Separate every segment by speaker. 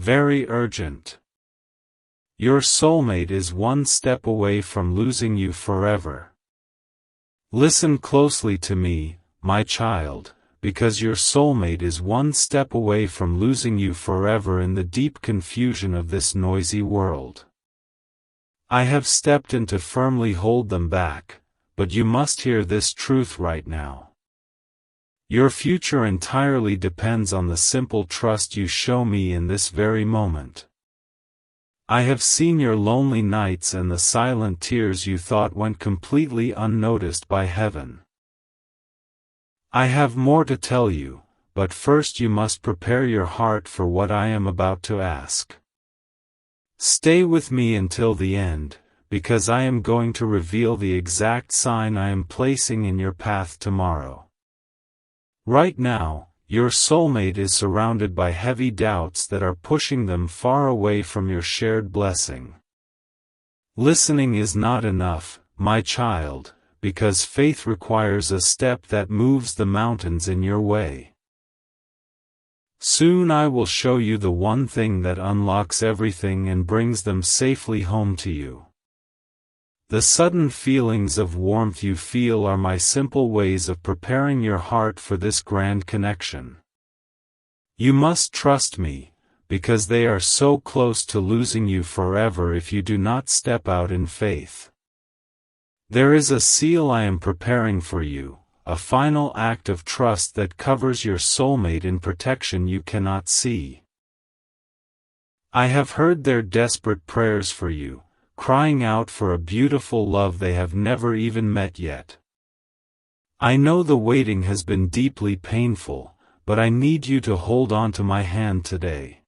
Speaker 1: very urgent. Your soulmate is one step away from losing you forever. Listen closely to me, my child, because your soulmate is one step away from losing you forever in the deep confusion of this noisy world. I have stepped in to firmly hold them back, but you must hear this truth right now. Your future entirely depends on the simple trust you show me in this very moment. I have seen your lonely nights and the silent tears you thought went completely unnoticed by heaven. I have more to tell you, but first you must prepare your heart for what I am about to ask. Stay with me until the end, because I am going to reveal the exact sign I am placing in your path tomorrow. Right now, your soulmate is surrounded by heavy doubts that are pushing them far away from your shared blessing. Listening is not enough, my child, because faith requires a step that moves the mountains in your way. Soon I will show you the one thing that unlocks everything and brings them safely home to you. The sudden feelings of warmth you feel are my simple ways of preparing your heart for this grand connection. You must trust me, because they are so close to losing you forever if you do not step out in faith. There is a seal I am preparing for you, a final act of trust that covers your soulmate in protection you cannot see. I have heard their desperate prayers for you, crying out for a beautiful love they have never even met yet. I know the waiting has been deeply painful, but I need you to hold on to my hand today.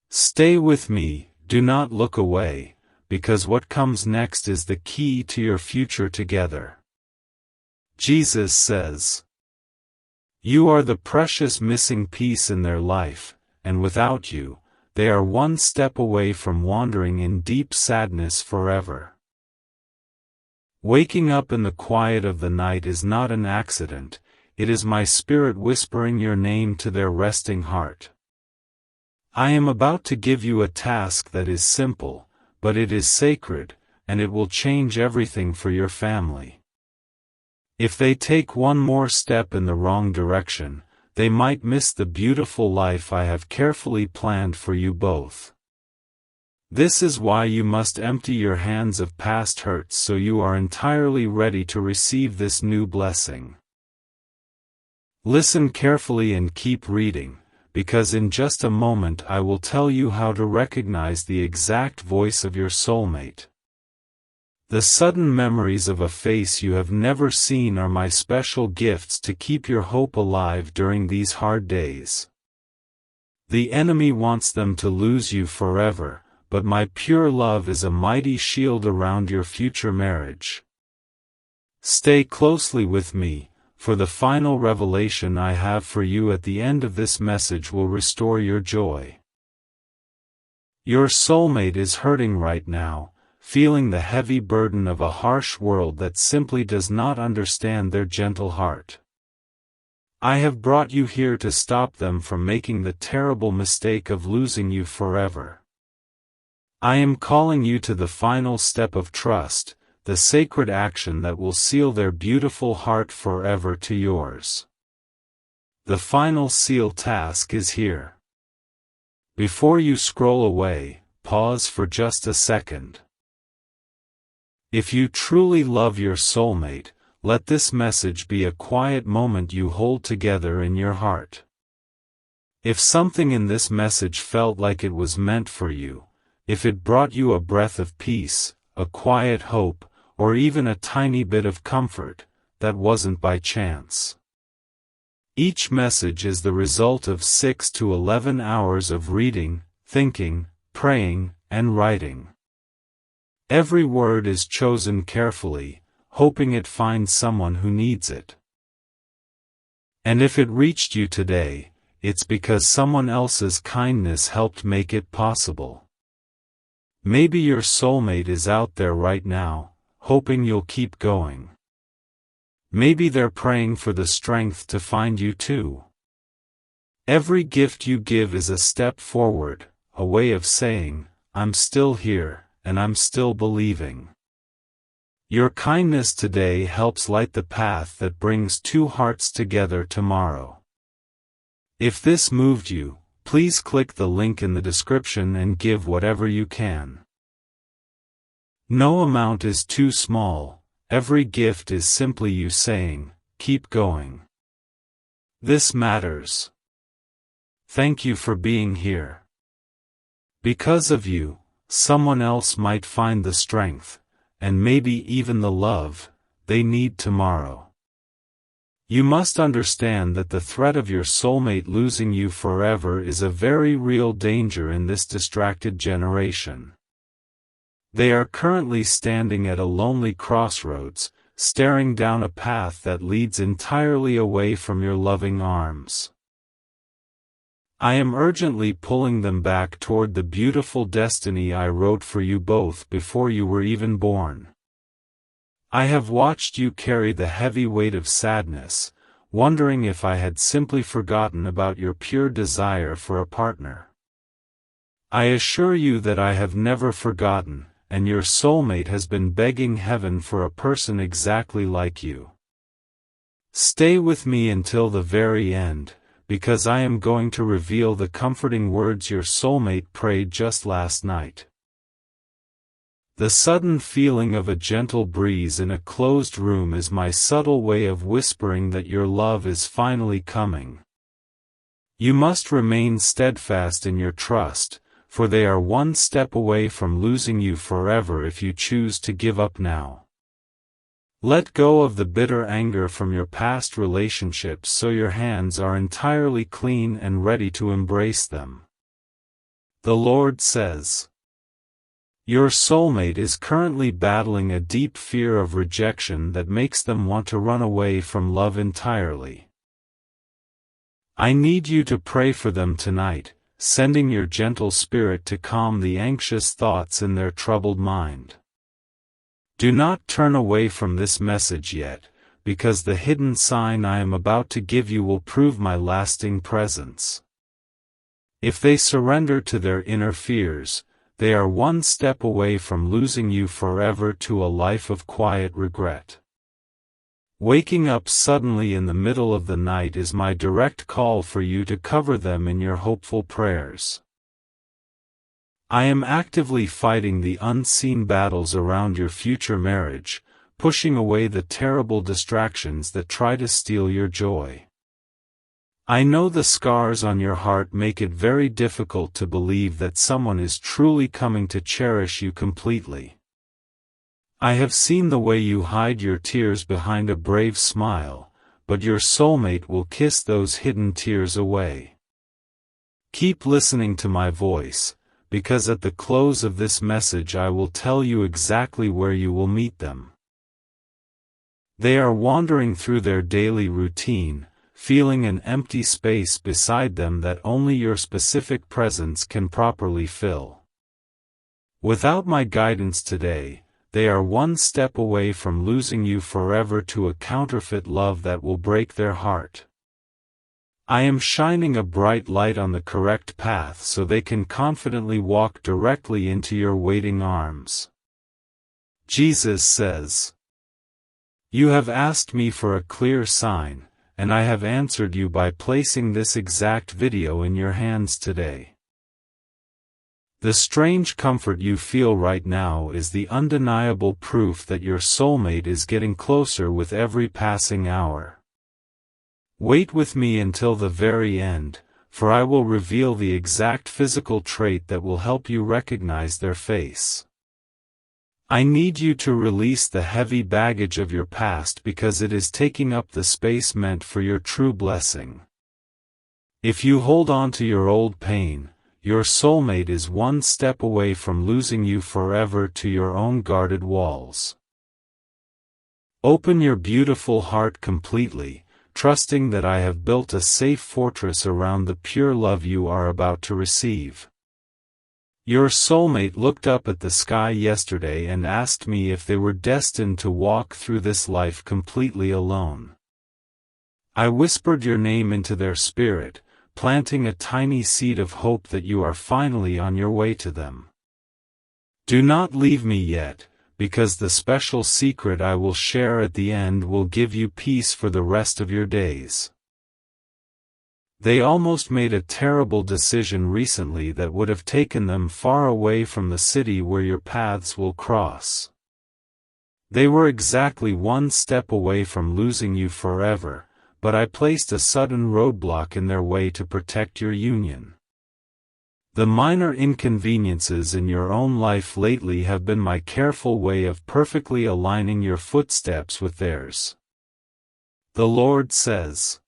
Speaker 1: Stay with me, do not look away, because what comes next is the key to your future together. Jesus says, "You are the precious missing piece in their life, and without you, they are one step away from wandering in deep sadness forever." Waking up in the quiet of the night is not an accident, it is my spirit whispering your name to their resting heart. I am about to give you a task that is simple, but it is sacred, and it will change everything for your family. If they take one more step in the wrong direction, they might miss the beautiful life I have carefully planned for you both. This is why you must empty your hands of past hurts so you are entirely ready to receive this new blessing. Listen carefully and keep reading, because in just a moment I will tell you how to recognize the exact voice of your soulmate. The sudden memories of a face you have never seen are my special gifts to keep your hope alive during these hard days. The enemy wants them to lose you forever, but my pure love is a mighty shield around your future marriage. Stay closely with me, for the final revelation I have for you at the end of this message will restore your joy. Your soulmate is hurting right now, feeling the heavy burden of a harsh world that simply does not understand their gentle heart. I have brought you here to stop them from making the terrible mistake of losing you forever. I am calling you to the final step of trust, the sacred action that will seal their beautiful heart forever to yours. The final seal task is here. Before you scroll away, pause for just a second. If you truly love your soulmate, let this message be a quiet moment you hold together in your heart. If something in this message felt like it was meant for you, if it brought you a breath of peace, a quiet hope, or even a tiny bit of comfort, that wasn't by chance. Each message is the result of 6 to 11 hours of reading, thinking, praying, and writing. Every word is chosen carefully, hoping it finds someone who needs it. And if it reached you today, it's because someone else's kindness helped make it possible. Maybe your soulmate is out there right now, hoping you'll keep going. Maybe they're praying for the strength to find you too. Every gift you give is a step forward, a way of saying, I'm still here, and I'm still believing. Your kindness today helps light the path that brings two hearts together tomorrow. If this moved you, please click the link in the description and give whatever you can. No amount is too small, every gift is simply you saying, keep going. This matters. Thank you for being here. Because of you, someone else might find the strength, and maybe even the love, they need tomorrow. You must understand that the threat of your soulmate losing you forever is a very real danger in this distracted generation. They are currently standing at a lonely crossroads, staring down a path that leads entirely away from your loving arms. I am urgently pulling them back toward the beautiful destiny I wrote for you both before you were even born. I have watched you carry the heavy weight of sadness, wondering if I had simply forgotten about your pure desire for a partner. I assure you that I have never forgotten, and your soulmate has been begging heaven for a person exactly like you. Stay with me until the very end, because I am going to reveal the comforting words your soulmate prayed just last night. The sudden feeling of a gentle breeze in a closed room is my subtle way of whispering that your love is finally coming. You must remain steadfast in your trust, for they are one step away from losing you forever if you choose to give up now. Let go of the bitter anger from your past relationships so your hands are entirely clean and ready to embrace them. The Lord says, your soulmate is currently battling a deep fear of rejection that makes them want to run away from love entirely. I need you to pray for them tonight, sending your gentle spirit to calm the anxious thoughts in their troubled mind. Do not turn away from this message yet, because the hidden sign I am about to give you will prove my lasting presence. If they surrender to their inner fears, they are one step away from losing you forever to a life of quiet regret. Waking up suddenly in the middle of the night is my direct call for you to cover them in your hopeful prayers. I am actively fighting the unseen battles around your future marriage, pushing away the terrible distractions that try to steal your joy. I know the scars on your heart make it very difficult to believe that someone is truly coming to cherish you completely. I have seen the way you hide your tears behind a brave smile, but your soulmate will kiss those hidden tears away. Keep listening to my voice, because at the close of this message I will tell you exactly where you will meet them. They are wandering through their daily routine, feeling an empty space beside them that only your specific presence can properly fill. Without my guidance today, they are one step away from losing you forever to a counterfeit love that will break their heart. I am shining a bright light on the correct path so they can confidently walk directly into your waiting arms. Jesus says, you have asked me for a clear sign, and I have answered you by placing this exact video in your hands today. The strange comfort you feel right now is the undeniable proof that your soulmate is getting closer with every passing hour. Wait with me until the very end, for I will reveal the exact physical trait that will help you recognize their face. I need you to release the heavy baggage of your past because it is taking up the space meant for your true blessing. If you hold on to your old pain, your soulmate is one step away from losing you forever to your own guarded walls. Open your beautiful heart completely, trusting that I have built a safe fortress around the pure love you are about to receive. Your soulmate looked up at the sky yesterday and asked me if they were destined to walk through this life completely alone. I whispered your name into their spirit, planting a tiny seed of hope that you are finally on your way to them. Do not leave me yet, because the special secret I will share at the end will give you peace for the rest of your days. They almost made a terrible decision recently that would have taken them far away from the city where your paths will cross. They were exactly one step away from losing you forever, but I placed a sudden roadblock in their way to protect your union. The minor inconveniences in your own life lately have been my careful way of perfectly aligning your footsteps with theirs. The Lord says,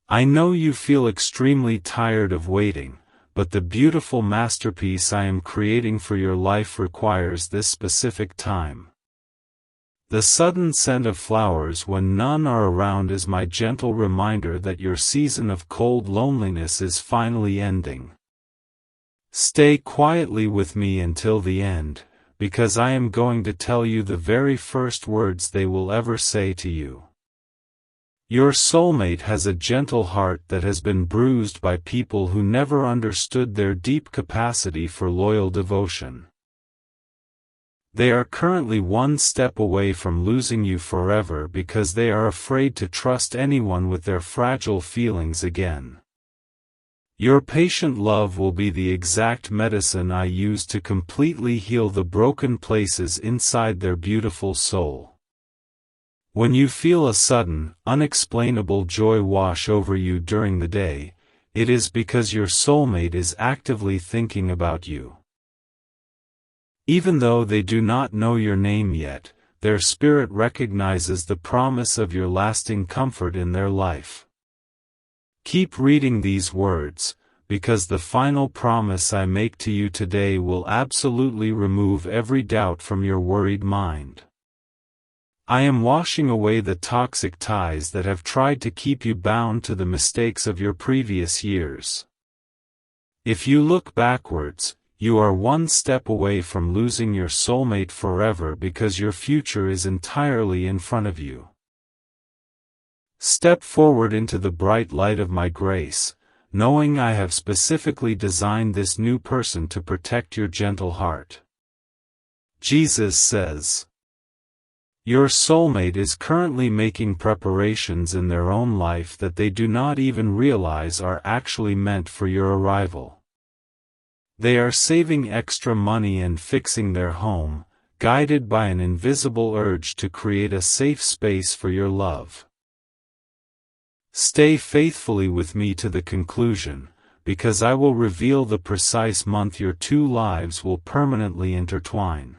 Speaker 1: I know you feel extremely tired of waiting, but the beautiful masterpiece I am creating for your life requires this specific time. The sudden scent of flowers when none are around is my gentle reminder that your season of cold loneliness is finally ending. Stay quietly with me until the end, because I am going to tell you the very first words they will ever say to you. Your soulmate has a gentle heart that has been bruised by people who never understood their deep capacity for loyal devotion. They are currently one step away from losing you forever because they are afraid to trust anyone with their fragile feelings again. Your patient love will be the exact medicine I use to completely heal the broken places inside their beautiful soul. When you feel a sudden, unexplainable joy wash over you during the day, it is because your soulmate is actively thinking about you. Even though they do not know your name yet, their spirit recognizes the promise of your lasting comfort in their life. Keep reading these words, because the final promise I make to you today will absolutely remove every doubt from your worried mind. I am washing away the toxic ties that have tried to keep you bound to the mistakes of your previous years. If you look backwards, you are one step away from losing your soulmate forever because your future is entirely in front of you. Step forward into the bright light of my grace, knowing I have specifically designed this new person to protect your gentle heart. Jesus says, your soulmate is currently making preparations in their own life that they do not even realize are actually meant for your arrival. They are saving extra money and fixing their home, guided by an invisible urge to create a safe space for your love. Stay faithfully with me to the conclusion, because I will reveal the precise month your two lives will permanently intertwine.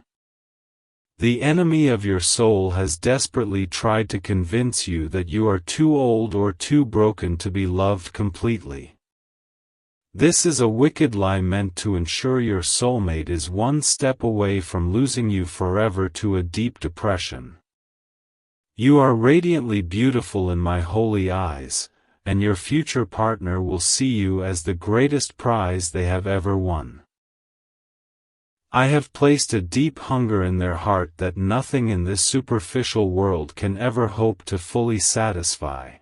Speaker 1: The enemy of your soul has desperately tried to convince you that you are too old or too broken to be loved completely. This is a wicked lie meant to ensure your soulmate is one step away from losing you forever to a deep depression. You are radiantly beautiful in my holy eyes, and your future partner will see you as the greatest prize they have ever won. I have placed a deep hunger in their heart that nothing in this superficial world can ever hope to fully satisfy.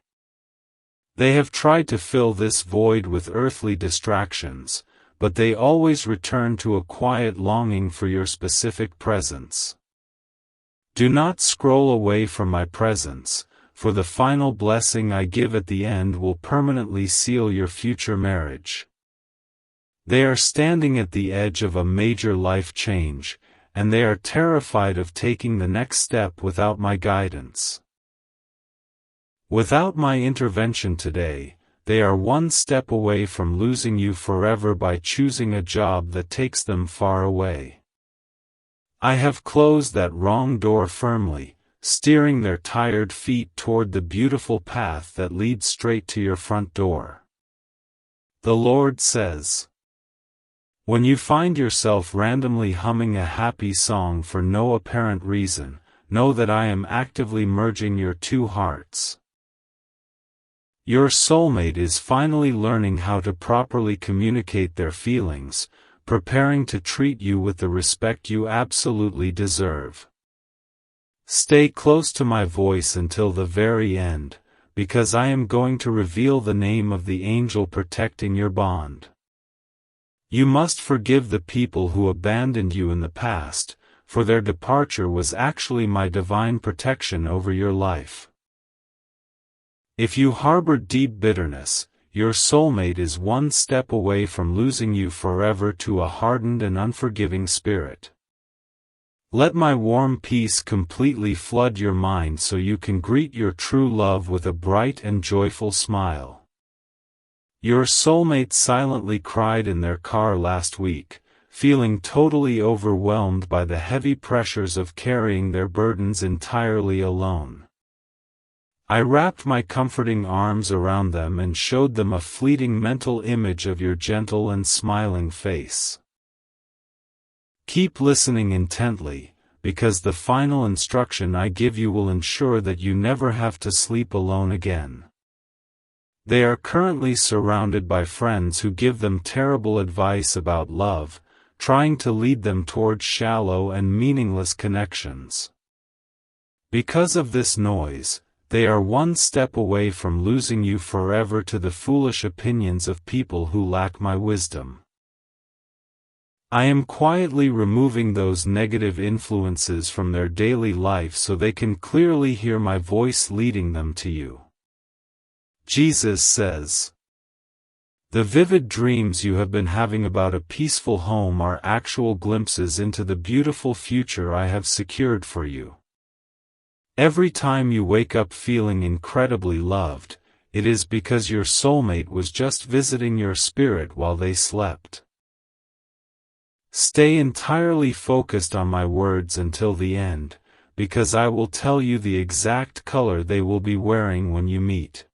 Speaker 1: They have tried to fill this void with earthly distractions, but they always return to a quiet longing for your specific presence. Do not scroll away from my presence, for the final blessing I give at the end will permanently seal your future marriage. They are standing at the edge of a major life change, and they are terrified of taking the next step without my guidance. Without my intervention today, they are one step away from losing you forever by choosing a job that takes them far away. I have closed that wrong door firmly, steering their tired feet toward the beautiful path that leads straight to your front door. The Lord says, when you find yourself randomly humming a happy song for no apparent reason, know that I am actively merging your two hearts. Your soulmate is finally learning how to properly communicate their feelings, preparing to treat you with the respect you absolutely deserve. Stay close to my voice until the very end, because I am going to reveal the name of the angel protecting your bond. You must forgive the people who abandoned you in the past, for their departure was actually my divine protection over your life. If you harbor deep bitterness, your soulmate is one step away from losing you forever to a hardened and unforgiving spirit. Let my warm peace completely flood your mind so you can greet your true love with a bright and joyful smile. Your soulmate silently cried in their car last week, feeling totally overwhelmed by the heavy pressures of carrying their burdens entirely alone. I wrapped my comforting arms around them and showed them a fleeting mental image of your gentle and smiling face. Keep listening intently, because the final instruction I give you will ensure that you never have to sleep alone again. They are currently surrounded by friends who give them terrible advice about love, trying to lead them towards shallow and meaningless connections. Because of this noise, they are one step away from losing you forever to the foolish opinions of people who lack my wisdom. I am quietly removing those negative influences from their daily life so they can clearly hear my voice leading them to you. Jesus says, "The vivid dreams you have been having about a peaceful home are actual glimpses into the beautiful future I have secured for you. Every time you wake up feeling incredibly loved, it is because your soulmate was just visiting your spirit while they slept." Stay entirely focused on my words until the end, because I will tell you the exact color they will be wearing when you meet.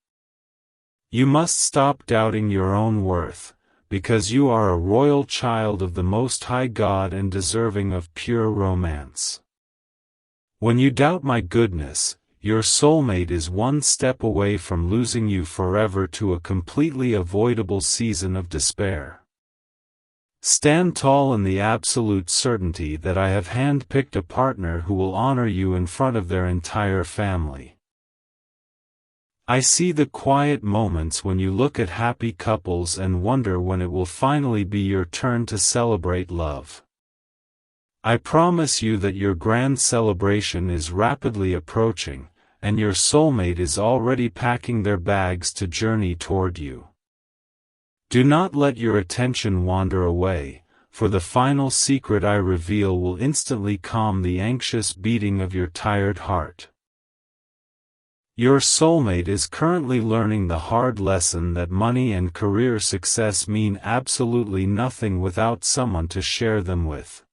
Speaker 1: You must stop doubting your own worth, because you are a royal child of the Most High God and deserving of pure romance. When you doubt my goodness, your soulmate is one step away from losing you forever to a completely avoidable season of despair. Stand tall in the absolute certainty that I have handpicked a partner who will honor you in front of their entire family. I see the quiet moments when you look at happy couples and wonder when it will finally be your turn to celebrate love. I promise you that your grand celebration is rapidly approaching, and your soulmate is already packing their bags to journey toward you. Do not let your attention wander away, for the final secret I reveal will instantly calm the anxious beating of your tired heart. Your soulmate is currently learning the hard lesson that money and career success mean absolutely nothing without someone to share them with.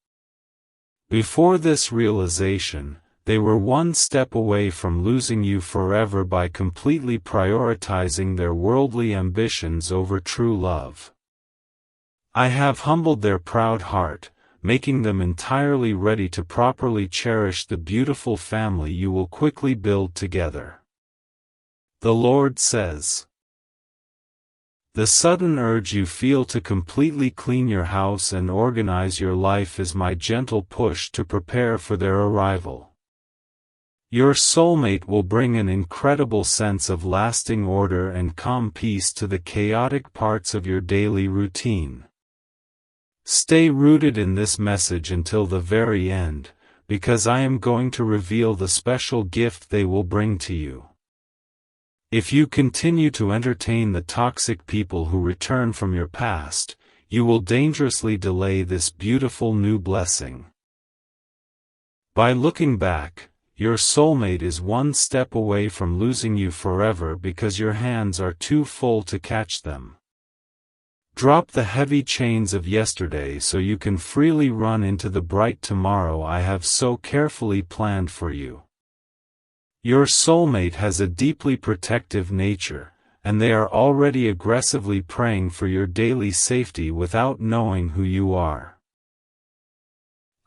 Speaker 1: Before this realization, they were one step away from losing you forever by completely prioritizing their worldly ambitions over true love. I have humbled their proud heart, making them entirely ready to properly cherish the beautiful family you will quickly build together. The Lord says, "The sudden urge you feel to completely clean your house and organize your life is my gentle push to prepare for their arrival. Your soulmate will bring an incredible sense of lasting order and calm peace to the chaotic parts of your daily routine. Stay rooted in this message until the very end, because I am going to reveal the special gift they will bring to you. If you continue to entertain the toxic people who return from your past, you will dangerously delay this beautiful new blessing. By looking back, your soulmate is one step away from losing you forever because your hands are too full to catch them. Drop the heavy chains of yesterday so you can freely run into the bright tomorrow I have so carefully planned for you. Your soulmate has a deeply protective nature, and they are already aggressively praying for your daily safety without knowing who you are.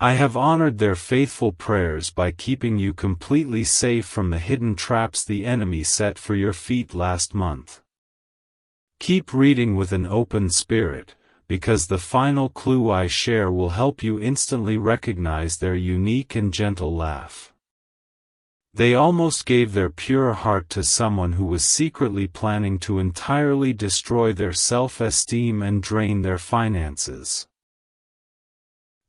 Speaker 1: I have honored their faithful prayers by keeping you completely safe from the hidden traps the enemy set for your feet last month. Keep reading with an open spirit, because the final clue I share will help you instantly recognize their unique and gentle laugh. They almost gave their pure heart to someone who was secretly planning to entirely destroy their self-esteem and drain their finances.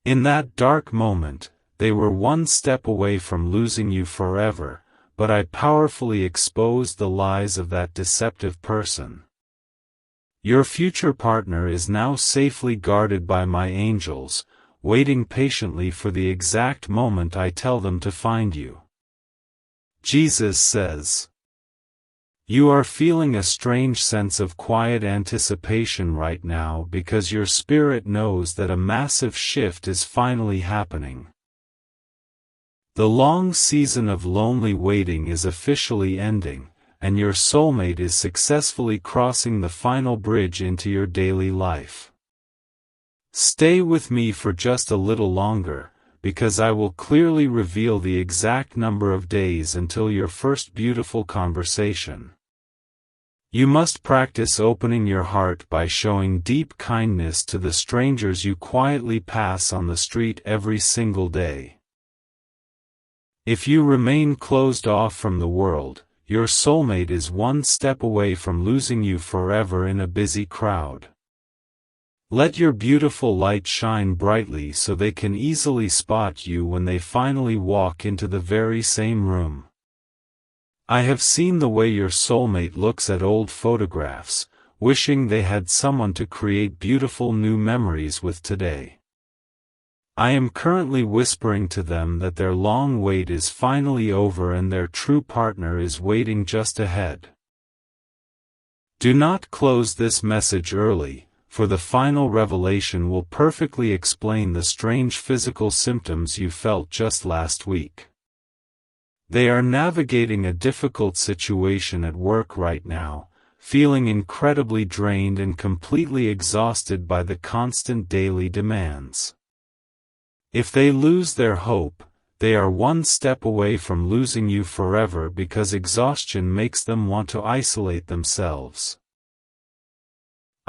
Speaker 1: In that dark moment, they were one step away from losing you forever, but I powerfully exposed the lies of that deceptive person. Your future partner is now safely guarded by my angels, waiting patiently for the exact moment I tell them to find you. Jesus says, "You are feeling a strange sense of quiet anticipation right now because your spirit knows that a massive shift is finally happening. The long season of lonely waiting is officially ending, and your soulmate is successfully crossing the final bridge into your daily life. Stay with me for just a little longer, because I will clearly reveal the exact number of days until your first beautiful conversation. You must practice opening your heart by showing deep kindness to the strangers you quietly pass on the street every single day. If you remain closed off from the world, your soulmate is one step away from losing you forever in a busy crowd. Let your beautiful light shine brightly so they can easily spot you when they finally walk into the very same room. I have seen the way your soulmate looks at old photographs, wishing they had someone to create beautiful new memories with today. I am currently whispering to them that their long wait is finally over and their true partner is waiting just ahead. Do not close this message early, for the final revelation will perfectly explain the strange physical symptoms you felt just last week. They are navigating a difficult situation at work right now, feeling incredibly drained and completely exhausted by the constant daily demands. If they lose their hope, they are one step away from losing you forever because exhaustion makes them want to isolate themselves.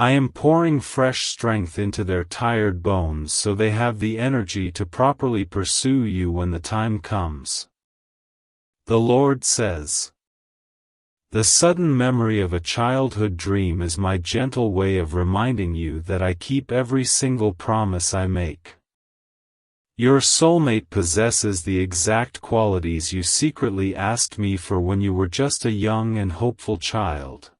Speaker 1: I am pouring fresh strength into their tired bones so they have the energy to properly pursue you when the time comes. The Lord says, "The sudden memory of a childhood dream is my gentle way of reminding you that I keep every single promise I make. Your soulmate possesses the exact qualities you secretly asked me for when you were just a young and hopeful child.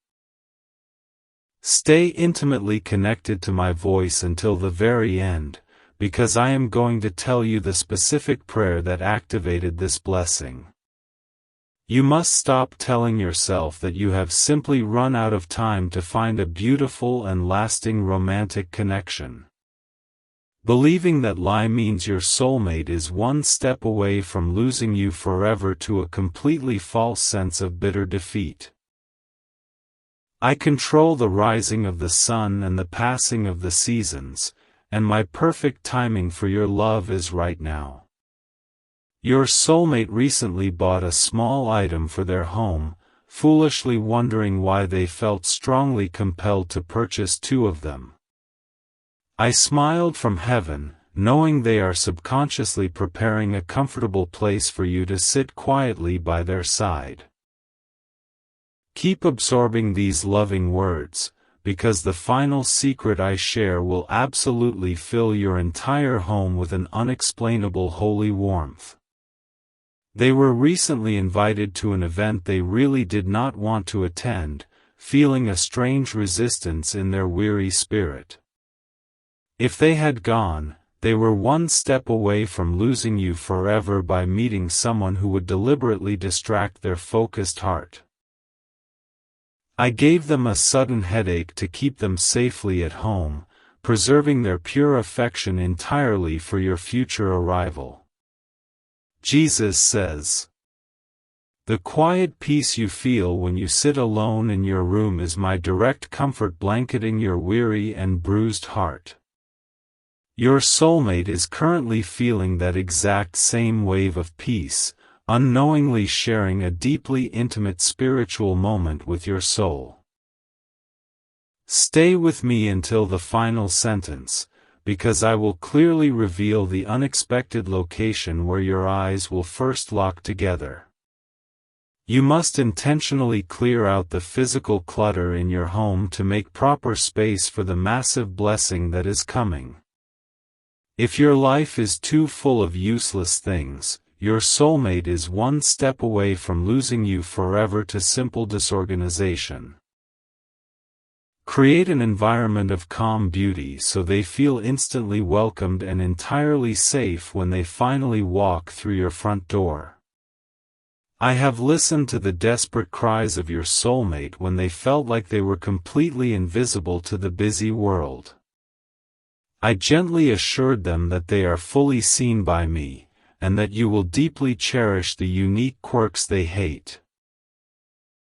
Speaker 1: Stay intimately connected to my voice until the very end, because I am going to tell you the specific prayer that activated this blessing. You must stop telling yourself that you have simply run out of time to find a beautiful and lasting romantic connection. Believing that lie means your soulmate is one step away from losing you forever to a completely false sense of bitter defeat. I control the rising of the sun and the passing of the seasons, and my perfect timing for your love is right now. Your soulmate recently bought a small item for their home, foolishly wondering why they felt strongly compelled to purchase two of them. I smiled from heaven, knowing they are subconsciously preparing a comfortable place for you to sit quietly by their side. Keep absorbing these loving words, because the final secret I share will absolutely fill your entire home with an unexplainable holy warmth. They were recently invited to an event they really did not want to attend, feeling a strange resistance in their weary spirit. If they had gone, they were one step away from losing you forever by meeting someone who would deliberately distract their focused heart. I gave them a sudden headache to keep them safely at home, preserving their pure affection entirely for your future arrival. Jesus says, "The quiet peace you feel when you sit alone in your room is my direct comfort blanketing your weary and bruised heart." Your soulmate is currently feeling that exact same wave of peace, unknowingly sharing a deeply intimate spiritual moment with your soul. Stay with me until the final sentence, because I will clearly reveal the unexpected location where your eyes will first lock together. You must intentionally clear out the physical clutter in your home to make proper space for the massive blessing that is coming. If your life is too full of useless things, your soulmate is one step away from losing you forever to simple disorganization. Create an environment of calm beauty so they feel instantly welcomed and entirely safe when they finally walk through your front door. I have listened to the desperate cries of your soulmate when they felt like they were completely invisible to the busy world. I gently assured them that they are fully seen by me, and that you will deeply cherish the unique quirks they hate.